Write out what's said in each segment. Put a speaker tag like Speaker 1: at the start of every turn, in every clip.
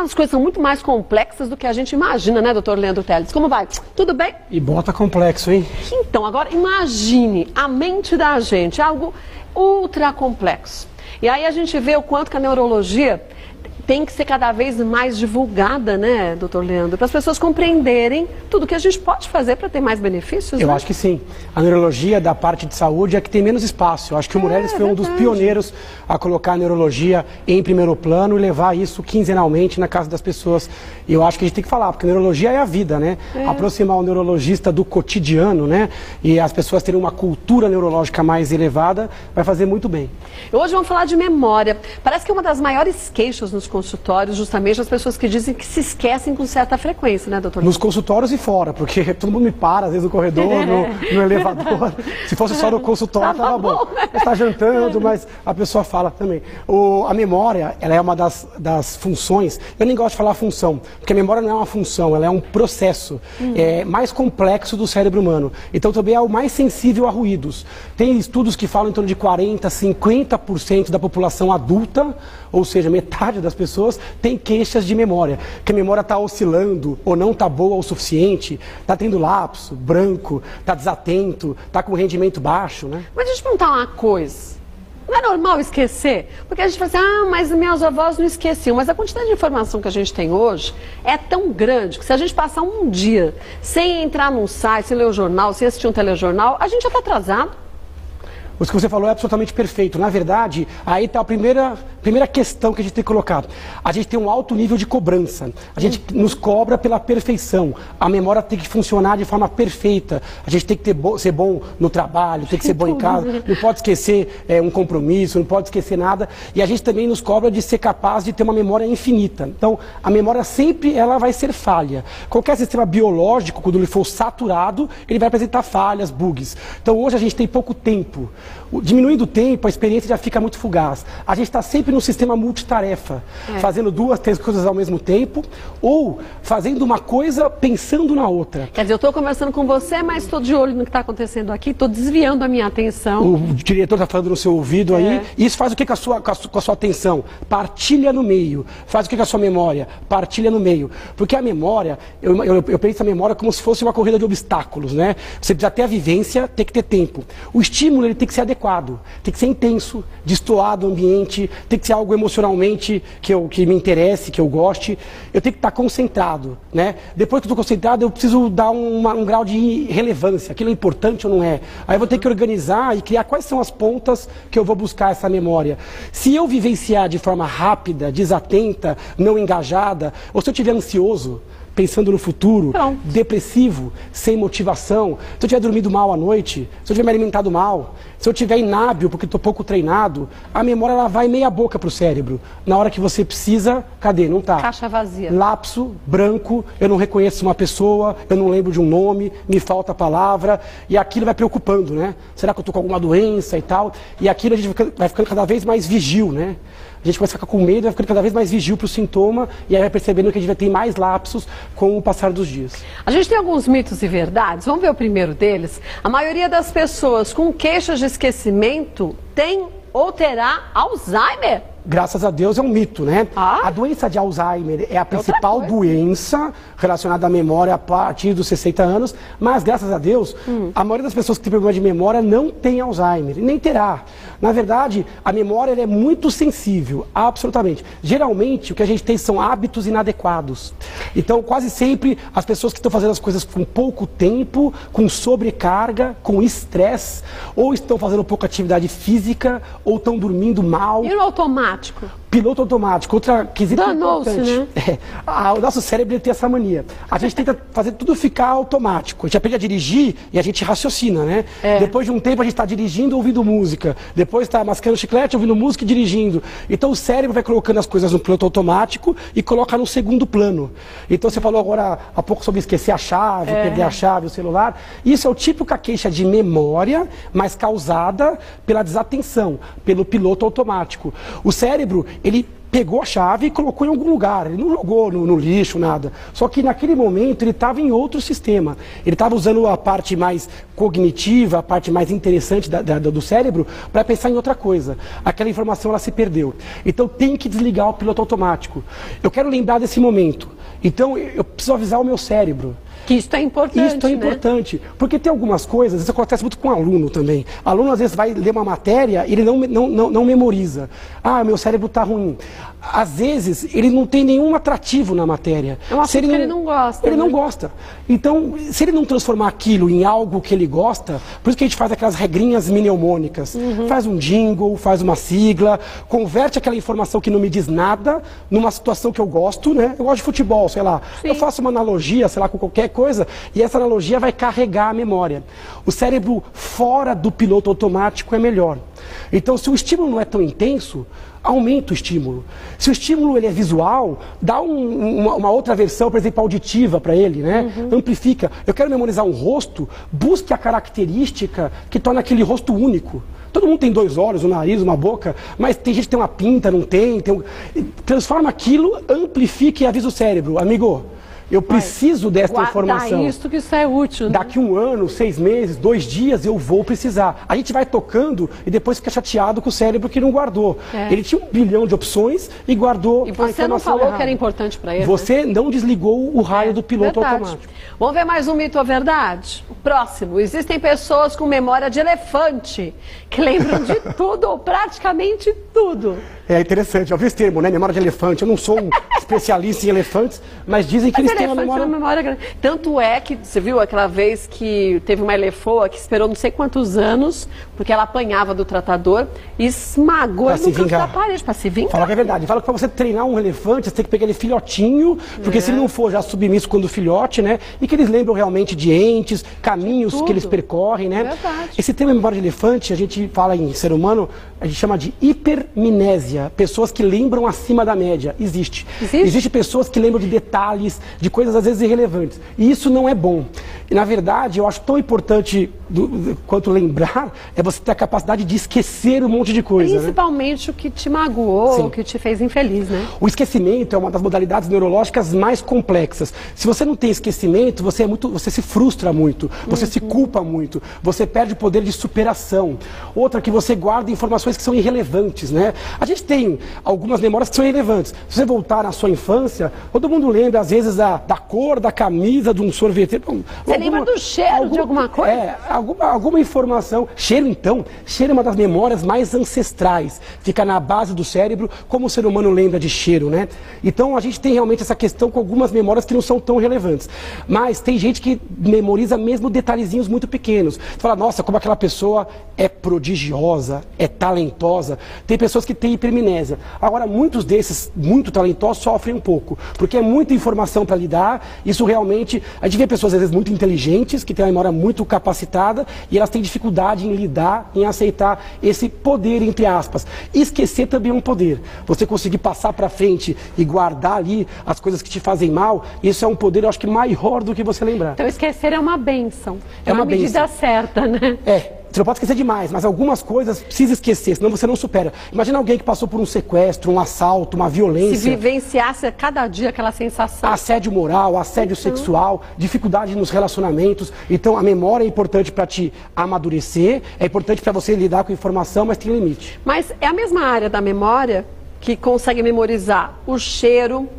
Speaker 1: as coisas são muito mais complexas do que a gente imagina, né, doutor Leandro Teles? Como vai? Tudo bem?
Speaker 2: E bota complexo, hein?
Speaker 1: Então, agora imagine a mente da gente, algo ultra complexo. E aí a gente vê o quanto que a neurologia tem que ser cada vez mais divulgada, né, doutor Leandro? Para as pessoas compreenderem tudo que a gente pode fazer para ter mais benefícios,
Speaker 2: Eu
Speaker 1: né?
Speaker 2: acho que sim. A neurologia da parte de saúde é que tem menos espaço. Eu acho que o Meirelles foi um dos pioneiros a colocar a neurologia em primeiro plano e levar isso quinzenalmente na casa das pessoas. E eu acho que a gente tem que falar, porque a neurologia é a vida, né? Aproximar o neurologista do cotidiano, né? E as pessoas terem uma cultura neurológica mais elevada, vai fazer muito bem.
Speaker 1: Hoje vamos falar de memória. Parece que é uma das maiores queixas nos consultórios, justamente as pessoas que dizem que se esquecem com certa frequência, né, doutor?
Speaker 2: Nos consultórios e fora, porque todo mundo me para, às vezes no corredor, no elevador. Se fosse só no consultório, tava bom. Você está jantando, mas a pessoa fala também. A memória, ela é uma das funções, eu nem gosto de falar função, porque a memória não é uma função, ela é um processo mais complexo do cérebro humano. Então também é o mais sensível a ruídos. Tem estudos que falam em torno de 40%, 50% da população adulta, ou seja, metade das pessoas tem queixas de memória, que a memória está oscilando ou não está boa o suficiente, está tendo lapso, branco, está desatento, está com rendimento baixo, né?
Speaker 1: Mas deixa eu te perguntar uma coisa. Não é normal esquecer? Porque a gente fala assim, mas meus avós não esqueciam. Mas a quantidade de informação que a gente tem hoje é tão grande que se a gente passar um dia sem entrar num site, sem ler o jornal, sem assistir um telejornal, a gente já está atrasado.
Speaker 2: O que você falou é absolutamente perfeito. Na verdade, aí está a primeira questão que a gente tem que colocar. A gente tem um alto nível de cobrança. A gente nos cobra pela perfeição. A memória tem que funcionar de forma perfeita. A gente tem que ser bom no trabalho, tem que ser bom em casa. Não pode esquecer um compromisso, não pode esquecer nada. E a gente também nos cobra de ser capaz de ter uma memória infinita. Então, a memória sempre ela vai ser falha. Qualquer sistema biológico, quando ele for saturado, ele vai apresentar falhas, bugs. Então, hoje a gente tem pouco tempo. Diminuindo o tempo, a experiência já fica muito fugaz. A gente está sempre no sistema multitarefa, fazendo 2, 3 coisas ao mesmo tempo, ou fazendo uma coisa pensando na outra.
Speaker 1: Quer dizer, eu estou conversando com você, mas estou de olho no que está acontecendo aqui, estou desviando a minha atenção.
Speaker 2: O diretor está falando no seu ouvido aí, e isso faz o que com a sua atenção? Partilha no meio. Faz o que com a sua memória? Partilha no meio. Porque a memória, eu penso a memória como se fosse uma corrida de obstáculos, né? Você precisa ter a vivência, tem que ter tempo. O estímulo ele tem que ser adequado, tem que ser intenso, destoar do ambiente, tem que ser algo emocionalmente que me interesse, que eu goste. Eu tenho que estar concentrado, né? Depois que eu estou concentrado, eu preciso dar um grau de relevância, aquilo é importante ou não é. Aí eu vou ter que organizar e criar quais são as pontas que eu vou buscar essa memória. Se eu vivenciar de forma rápida, desatenta, não engajada, ou se eu estiver ansioso, pensando no futuro, depressivo, sem motivação, se eu tiver dormido mal à noite, se eu tiver me alimentado mal, se eu tiver inábil porque estou pouco treinado, a memória ela vai meia boca para o cérebro. Na hora que você precisa, cadê? Não está.
Speaker 1: Caixa vazia.
Speaker 2: Lapso, branco, eu não reconheço uma pessoa, eu não lembro de um nome, me falta a palavra, e aquilo vai preocupando, né? Será que eu estou com alguma doença e tal? E aquilo a gente vai ficando cada vez mais vigil, né? A gente começa a ficar com medo, vai ficando cada vez mais vigil para o sintoma e aí vai percebendo que a gente vai ter mais lapsos com o passar dos dias.
Speaker 1: A gente tem alguns mitos e verdades, vamos ver o primeiro deles. A maioria das pessoas com queixas de esquecimento tem ou terá Alzheimer.
Speaker 2: Graças a Deus é um mito, né? A doença de Alzheimer é a principal doença relacionada à memória a partir dos 60 anos, mas graças a Deus, a maioria das pessoas que tem problema de memória não tem Alzheimer, e nem terá. Na verdade, a memória ela é muito sensível, absolutamente. Geralmente, o que a gente tem são hábitos inadequados. Então, quase sempre, as pessoas que estão fazendo as coisas com pouco tempo, com sobrecarga, com estresse, ou estão fazendo pouca atividade física, ou estão dormindo mal.
Speaker 1: E no automático?
Speaker 2: Piloto automático, outra quesito importante.
Speaker 1: Né?
Speaker 2: O nosso cérebro tem essa mania. A gente tenta fazer tudo ficar automático. A gente aprende a dirigir e a gente raciocina, né? Depois de um tempo a gente está dirigindo ouvindo música. Depois está mascando chiclete, ouvindo música e dirigindo. Então o cérebro vai colocando as coisas no piloto automático e coloca no segundo plano. Então você falou agora há pouco sobre esquecer a chave, perder a chave, o celular. Isso é o típico queixa de memória, mas causada pela desatenção, pelo piloto automático. O cérebro, ele pegou a chave e colocou em algum lugar. Ele não jogou no lixo, nada. Só que naquele momento ele estava em outro sistema. Ele estava usando a parte mais cognitiva, a parte mais interessante do cérebro para pensar em outra coisa. Aquela informação ela se perdeu. Então tem que desligar o piloto automático. Eu quero lembrar desse momento. Então eu preciso avisar o meu cérebro.
Speaker 1: Que isso é importante,
Speaker 2: Isso é importante, porque tem algumas coisas, isso acontece muito com aluno também. Aluno às vezes vai ler uma matéria e ele não memoriza. Ah, meu cérebro está ruim. Às vezes ele não tem nenhum atrativo na matéria.
Speaker 1: É um assunto que ele não gosta.
Speaker 2: Ele não gosta. Então, se ele não transformar aquilo em algo que ele gosta, por isso que a gente faz aquelas regrinhas mnemônicas. Faz um jingle, faz uma sigla, converte aquela informação que não me diz nada numa situação que eu gosto, né? Eu gosto de futebol, sei lá. Sim. Eu faço uma analogia, sei lá, com qualquer coisa, e essa analogia vai carregar a memória. O cérebro fora do piloto automático é melhor. Então, se o estímulo não é tão intenso, aumenta o estímulo. Se o estímulo ele é visual, dá uma outra versão, por exemplo, auditiva para ele, né? Amplifica. Eu quero memorizar um rosto, busque a característica que torna aquele rosto único. Todo mundo tem 2 olhos, um nariz, uma boca, mas tem gente que tem uma pinta, não tem. Transforma aquilo, amplifica e avisa o cérebro. Amigo, eu preciso desta informação.
Speaker 1: Isso que isso é útil, né?
Speaker 2: Daqui 1 ano, 6 meses, 2 dias, eu vou precisar. A gente vai tocando e depois fica chateado com o cérebro que não guardou. Ele tinha 1 bilhão de opções e guardou a informação
Speaker 1: errada. E você não falou
Speaker 2: errada.
Speaker 1: Que era importante para ele,
Speaker 2: Você não desligou o raio do piloto automático.
Speaker 1: Vamos ver mais um mito ou verdade? O próximo. Existem pessoas com memória de elefante, que lembram de tudo, ou praticamente tudo.
Speaker 2: É interessante, já ouvi esse termo, né? Memória de elefante. Eu não sou um especialista em elefantes, mas dizem que eles têm uma
Speaker 1: memória grande. Tanto é que, você viu aquela vez que teve uma elefoa que esperou não sei quantos anos, porque ela apanhava do tratador e esmagou ele no canto da parede, para se vingar.
Speaker 2: Fala que é verdade. Fala que para você treinar um elefante, você tem que pegar ele filhotinho, porque se ele não for já submisso quando filhote, né? E que eles lembram realmente de entes, caminhos que eles percorrem, né?
Speaker 1: Verdade.
Speaker 2: Esse tema memória de elefante, a gente fala em ser humano, a gente chama de hipermnésia. Pessoas que lembram acima da média. Existe. Existe pessoas que lembram de detalhes, de coisas às vezes irrelevantes. E isso não é bom. E, na verdade, eu acho tão importante quanto lembrar, é você ter a capacidade de esquecer um monte de coisa.
Speaker 1: Principalmente, né? O que te magoou, o que te fez infeliz, né?
Speaker 2: O esquecimento é uma das modalidades neurológicas mais complexas. Se você não tem esquecimento, você se frustra muito, você se culpa muito, você perde o poder de superação. Outra, que você guarda informações que são irrelevantes, né? A gente tem algumas memórias que são irrelevantes. Se você voltar na sua infância, todo mundo lembra, às vezes, da cor da camisa de um sorvete.
Speaker 1: Você lembra do cheiro de alguma coisa?
Speaker 2: Alguma informação. Cheiro, então, cheiro é uma das memórias mais ancestrais. Fica na base do cérebro, como o ser humano lembra de cheiro, né? Então, a gente tem realmente essa questão com algumas memórias que não são tão relevantes. Mas tem gente que memoriza mesmo detalhezinhos muito pequenos. Você fala, nossa, como aquela pessoa é prodigiosa, é talentosa. Tem pessoas que têm hipermnésia. Agora, muitos desses muito talentosos sofrem um pouco, porque é muita informação para lidar. Isso realmente... A gente vê pessoas, às vezes, muito inteligentes, que têm uma memória muito capacitada, e elas têm dificuldade em lidar, em aceitar esse poder, entre aspas. Esquecer também é um poder. Você conseguir passar para frente e guardar ali as coisas que te fazem mal, isso é um poder, eu acho que maior do que você lembrar.
Speaker 1: Então, esquecer é uma bênção.
Speaker 2: É uma
Speaker 1: medida certa, né?
Speaker 2: Você não pode esquecer demais, mas algumas coisas precisa esquecer, senão você não supera. Imagina alguém que passou por um sequestro, um assalto, uma violência.
Speaker 1: Se vivenciasse a cada dia aquela sensação.
Speaker 2: Assédio moral, assédio sexual, dificuldade nos relacionamentos. Então, a memória é importante para te amadurecer, é importante para você lidar com informação, mas tem limite.
Speaker 1: Mas é a mesma área da memória que consegue memorizar o cheiro,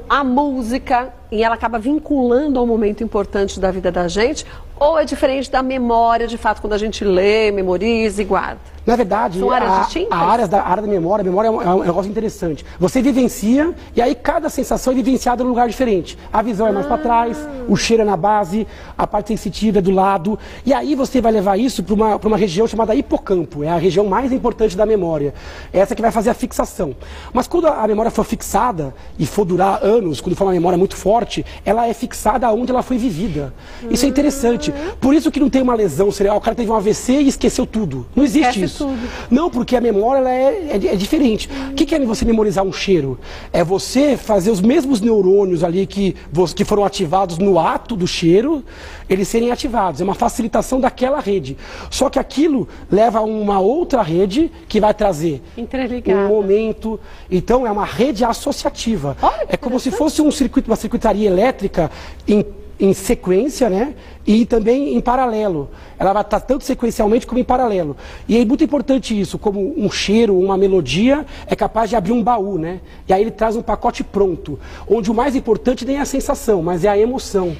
Speaker 1: a música, e ela acaba vinculando a um momento importante da vida da gente, ou é diferente da memória, de fato, quando a gente lê, memoriza e guarda?
Speaker 2: Na verdade,
Speaker 1: são áreas distintas?
Speaker 2: A área da memória é um negócio interessante. Você vivencia, e aí cada sensação é vivenciada num lugar diferente. A visão é mais para trás, o cheiro é na base, a parte sensitiva é do lado. E aí você vai levar isso para uma região chamada hipocampo. É a região mais importante da memória. Essa que vai fazer a fixação. Mas quando a memória for fixada e for durar anos, quando for uma memória muito forte, forte, ela é fixada onde ela foi vivida. Isso é interessante. Por isso que não tem uma lesão cerebral, o cara teve um AVC e esqueceu tudo. Não existe isso. Tudo. Não, porque a memória ela é diferente. O que é você memorizar um cheiro? É você fazer os mesmos neurônios ali que foram ativados no ato do cheiro, eles serem ativados. É uma facilitação daquela rede. Só que aquilo leva a uma outra rede que vai trazer um momento. Então é uma rede associativa. É como se fosse uma circuitaria elétrica em sequência, né? E também em paralelo. Ela vai estar tanto sequencialmente como em paralelo. E é muito importante isso, como um cheiro, uma melodia é capaz de abrir um baú, né? E aí ele traz um pacote pronto, onde o mais importante nem é a sensação, mas é a emoção.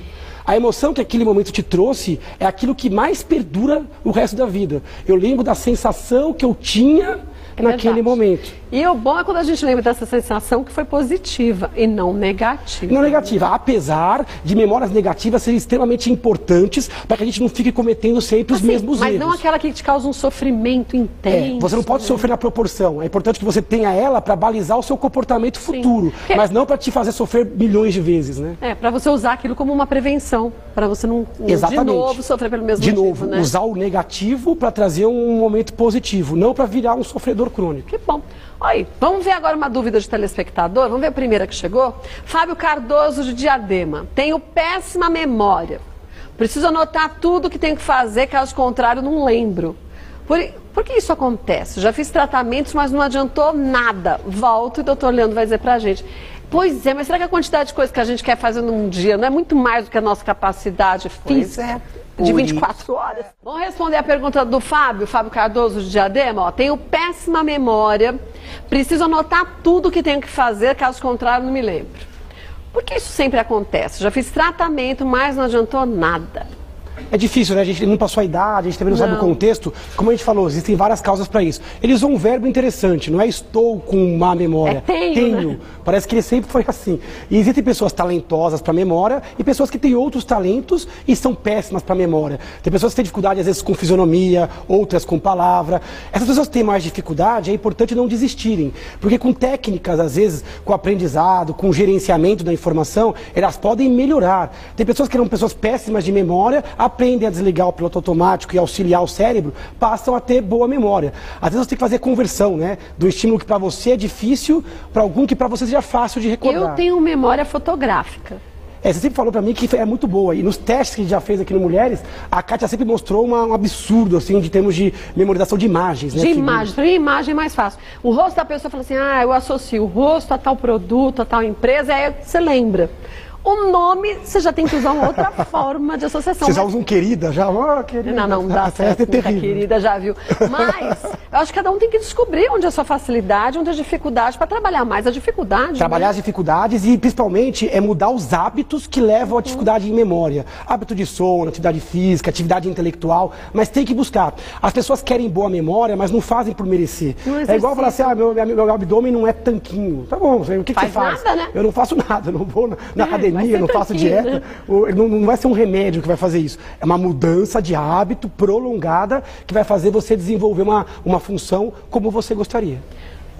Speaker 2: A emoção que aquele momento te trouxe é aquilo que mais perdura o resto da vida. Eu lembro da sensação que eu tinha naquele momento.
Speaker 1: E o bom é quando a gente lembra dessa sensação que foi positiva e não negativa.
Speaker 2: Não negativa, apesar de memórias negativas serem extremamente importantes para que a gente não fique cometendo sempre os mesmos erros.
Speaker 1: Mas não aquela que te causa um sofrimento intenso.
Speaker 2: Você não pode sofrer na proporção. É importante que você tenha ela para balizar o seu comportamento futuro, mas não para te fazer sofrer milhões de vezes, né?
Speaker 1: Para você usar aquilo como uma prevenção, para você não de novo sofrer pelo mesmo motivo.
Speaker 2: De novo, né? Usar o negativo para trazer um momento positivo, não para virar um sofredor crônico.
Speaker 1: Que bom. Olha, vamos ver agora uma dúvida de telespectador. Vamos ver a primeira que chegou. Fábio Cardoso de Diadema. Tenho péssima memória. Preciso anotar tudo que tenho que fazer, caso contrário não lembro. Por que isso acontece? Já fiz tratamentos, mas não adiantou nada. Volto e o doutor Leandro vai dizer pra gente. Pois é, mas será que a quantidade de coisas que a gente quer fazer num dia não é muito mais do que a nossa capacidade física? De 24 horas. Vamos responder a pergunta do Fábio Cardoso de Diadema. Ó, tenho péssima memória, preciso anotar tudo que tenho que fazer, caso contrário não me lembro. Por que isso sempre acontece? Já fiz tratamento, mas não adiantou nada.
Speaker 2: É difícil, né? A gente não passou a idade, a gente também não sabe o contexto. Como a gente falou, existem várias causas para isso. Ele usou um verbo interessante, não é estou com má memória. Tenho. Né? Parece que ele sempre foi assim. E existem pessoas talentosas para memória e pessoas que têm outros talentos e são péssimas para memória. Tem pessoas que têm dificuldade, às vezes, com fisionomia, outras com palavra. Essas pessoas que têm mais dificuldade, é importante não desistirem. Porque com técnicas, às vezes, com aprendizado, com gerenciamento da informação, elas podem melhorar. Tem pessoas que eram pessoas péssimas de memória, aprendem a desligar o piloto automático e auxiliar o cérebro, passam a ter boa memória. Às vezes você tem que fazer conversão, né? Do estímulo que para você é difícil, para algum que para você seja fácil de recordar.
Speaker 1: Eu tenho memória fotográfica.
Speaker 2: Você sempre falou para mim que é muito boa. E nos testes que a gente já fez aqui no Mulheres, a Kátia sempre mostrou um absurdo, assim, de termos de memorização de imagens, né?
Speaker 1: De imagens. Para mim, imagem é mais fácil. O rosto da pessoa fala assim, eu associo o rosto a tal produto, a tal empresa, aí você lembra. O nome, você já tem que usar uma outra forma de associação.
Speaker 2: Você já usa um querida? Já? Querida.
Speaker 1: Não dá certo. Querida, já viu. Mas, eu acho que cada um tem que descobrir onde é a sua facilidade, onde é a dificuldade, para trabalhar mais a dificuldade.
Speaker 2: Trabalhar as dificuldades e, principalmente, mudar os hábitos que levam à dificuldade em memória. Hábito de sono, atividade física, atividade intelectual, mas tem que buscar. As pessoas querem boa memória, mas não fazem por merecer. É igual falar assim, meu abdômen não é tanquinho. Tá bom, o que você faz?
Speaker 1: Nada, né?
Speaker 2: Eu não faço nada, eu não vou na academia. Eu não faço dieta, não vai ser um remédio que vai fazer isso. É uma mudança de hábito prolongada que vai fazer você desenvolver uma função como você gostaria.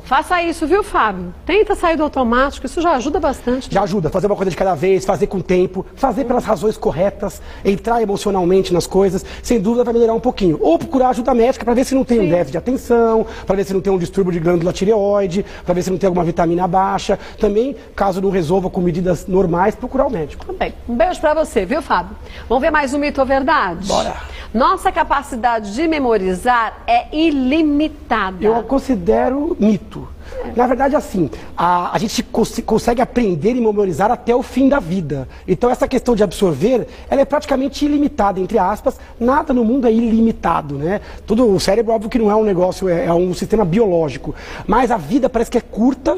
Speaker 1: Faça isso, viu, Fábio? Tenta sair do automático, isso já ajuda bastante.
Speaker 2: Já ajuda, fazer uma coisa de cada vez, fazer com tempo, fazer pelas razões corretas, entrar emocionalmente nas coisas, sem dúvida vai melhorar um pouquinho. Ou procurar ajuda médica para ver se não tem um déficit de atenção, para ver se não tem um distúrbio de glândula tireoide, para ver se não tem alguma vitamina baixa. Também, caso não resolva com medidas normais, procurar o médico.
Speaker 1: Também. Um beijo para você, viu, Fábio? Vamos ver mais um mito ou verdade?
Speaker 2: Bora!
Speaker 1: Nossa capacidade de memorizar é ilimitada.
Speaker 2: Eu considero mito. Na verdade, assim, a gente consegue aprender e memorizar até o fim da vida. Então, essa questão de absorver, ela é praticamente ilimitada, entre aspas. Nada no mundo é ilimitado, né? O cérebro, óbvio que não é um negócio, é um sistema biológico. Mas a vida parece que é curta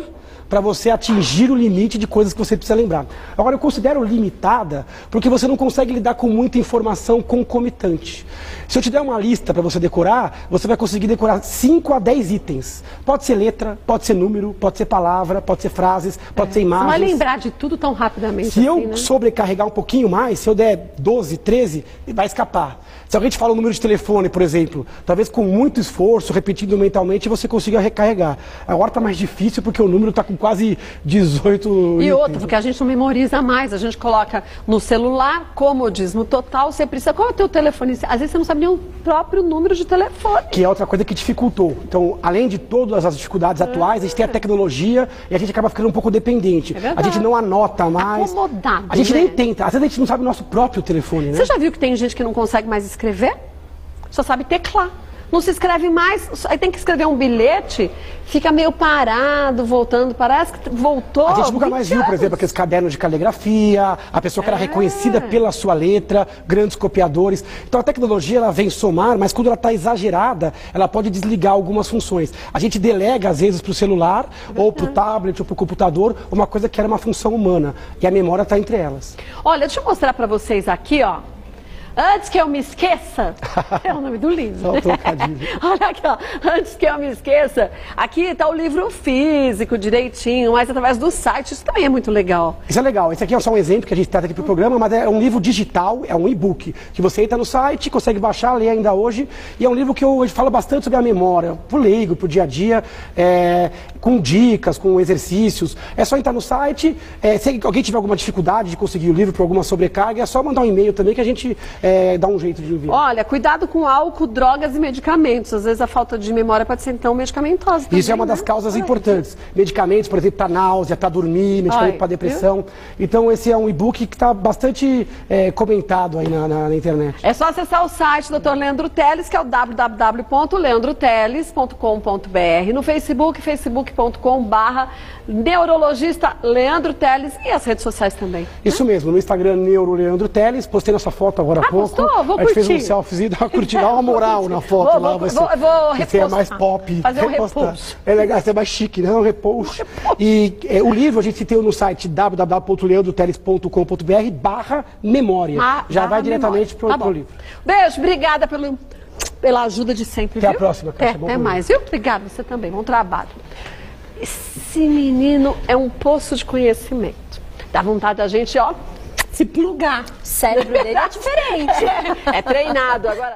Speaker 2: para você atingir o limite de coisas que você precisa lembrar. Agora, eu considero limitada porque você não consegue lidar com muita informação concomitante. Se eu te der uma lista para você decorar, você vai conseguir decorar 5 a 10 itens. Pode ser letra, pode ser número, pode ser palavra, pode ser frases, pode ser imagens.
Speaker 1: Você vai lembrar de tudo tão rapidamente
Speaker 2: se assim, eu sobrecarregar um pouquinho mais, se eu der 12, 13, vai escapar. Se alguém te fala o número de telefone, por exemplo, talvez com muito esforço, repetindo mentalmente, você consiga recarregar. Agora está mais difícil porque o número está com quase 18
Speaker 1: E
Speaker 2: itens.
Speaker 1: outra, porque a gente não memoriza mais, a gente coloca no celular, comodismo total, você precisa, qual é o teu telefone? Às vezes você não sabe nem o próprio número de telefone.
Speaker 2: Que é outra coisa que dificultou. Então, além de todas as dificuldades atuais, a gente tem a tecnologia e a gente acaba ficando um pouco dependente.
Speaker 1: É
Speaker 2: a gente não anota mais.
Speaker 1: Acomodado,
Speaker 2: a gente
Speaker 1: né?
Speaker 2: nem tenta. Às vezes a gente não sabe o nosso próprio telefone, né?
Speaker 1: Você já viu que tem gente que não consegue mais escrever? Só sabe teclar. Não se escreve mais, aí tem que escrever um bilhete, fica meio parado, voltando, parece que voltou.
Speaker 2: A gente nunca mais viu, por exemplo, aqueles cadernos de caligrafia, a pessoa que era reconhecida pela sua letra, grandes copiadores. Então a tecnologia ela vem somar, mas quando ela está exagerada, ela pode desligar algumas funções. A gente delega, às vezes, para o celular, ou para o tablet, ou para o computador, uma coisa que era uma função humana. E a memória está entre elas.
Speaker 1: Olha, deixa eu mostrar para vocês aqui, ó. Antes que eu me esqueça, é o nome do livro.
Speaker 2: Só um trocadilho.
Speaker 1: Olha aqui, ó. Antes que eu me esqueça, aqui está o livro físico direitinho, mas através do site, isso também é muito legal.
Speaker 2: Isso é legal. Esse aqui é só um exemplo que a gente trata aqui para o programa, mas é um livro digital, é um e-book, que você entra no site, consegue baixar, ler ainda hoje, e é um livro que a gente fala bastante sobre a memória, pro leigo, pro dia a dia, com dicas, com exercícios. É só entrar no site, se alguém tiver alguma dificuldade de conseguir o livro por alguma sobrecarga, é só mandar um e-mail também que a gente dá um jeito de enviar.
Speaker 1: Olha, cuidado com álcool, drogas e medicamentos. Às vezes a falta de memória pode ser então medicamentosa também,
Speaker 2: isso é uma das causas importantes. Medicamentos, por exemplo, para náusea, para dormir, medicamento para depressão. Então esse é um e-book que está bastante comentado aí na internet.
Speaker 1: É só acessar o site do Dr. Leandro Teles, que é o www.leandroteles.com.br, no Facebook, facebook.com/neurologista Leandro Teles, e as redes sociais também.
Speaker 2: Isso mesmo, no Instagram Neuro Leandro Teles, postei nossa foto agora há pouco.
Speaker 1: Postou? Vou
Speaker 2: a gente
Speaker 1: curtir.
Speaker 2: fez um selfie, dá uma curtida, dá uma moral na foto lá.
Speaker 1: Vou
Speaker 2: você é mais pop.
Speaker 1: Fazer um repost.
Speaker 2: É legal, você é mais chique, né? Um repost. E o livro a gente tem no site www.leandroteles.com.br/memória. Já vai diretamente pro livro.
Speaker 1: Beijo, obrigada pela ajuda de sempre.
Speaker 2: Até
Speaker 1: viu?
Speaker 2: a próxima, Cássia.
Speaker 1: Até mais, viu? Obrigada, você também. Bom trabalho. Esse menino é um poço de conhecimento. Dá vontade da gente, ó, se plugar.
Speaker 3: O cérebro dele é diferente.
Speaker 1: É treinado agora.